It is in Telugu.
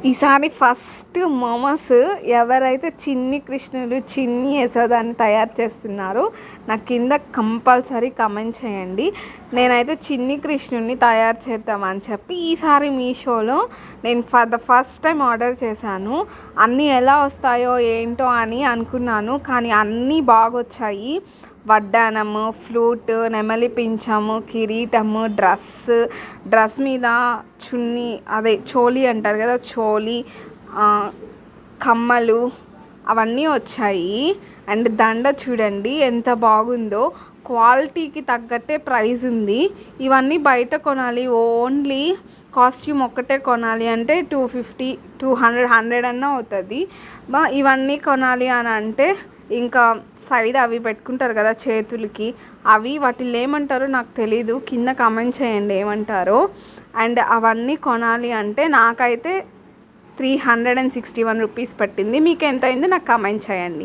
ఈసారి ఫస్ట్ మోమోస్ ఎవరైతే చిన్ని కృష్ణుడు చిన్ని యశోదాన్ని తయారు చేస్తున్నారో నాకు కింద కంపల్సరీ కమెంట్ చేయండి. నేనైతే చిన్ని కృష్ణుడిని తయారు చేద్దామని చెప్పి ఈసారి మీషోలో నేను for the first time order చేశాను. అన్నీ ఎలా వస్తాయో ఏంటో అని అనుకున్నాను, కానీ అన్నీ బాగా వచ్చాయి. వడ్డానము, ఫ్లూట్, నెమలి పింఛము, కిరీటము, డ్రెస్ మీద చున్నీ, అదే చోలీ అంటారు కదా, చోలీ, కమ్మలు అవన్నీ వచ్చాయి. అండ్ దండ చూడండి ఎంత బాగుందో, క్వాలిటీకి తగ్గట్టే ప్రైస్ ఉంది. ఇవన్నీ బయట కొనాలి, ఓన్లీ కాస్ట్యూమ్ ఒక్కటే కొనాలి అంటే 250, 200, 100 అన్నా అవుతుంది. ఇవన్నీ కొనాలి అని అంటే ఇంకా సైడ్ అవి పెట్టుకుంటారు కదా చేతులకి, అవి వాటిని ఏమంటారో నాకు తెలీదు, కింద కామెంట్ చేయండి ఏమంటారో. అండ్ అవన్నీ కొనాలి అంటే నాకైతే 361 రూపీస్ పట్టింది. మీకు ఎంత అయిందో నాకు కామెంట్ చేయండి.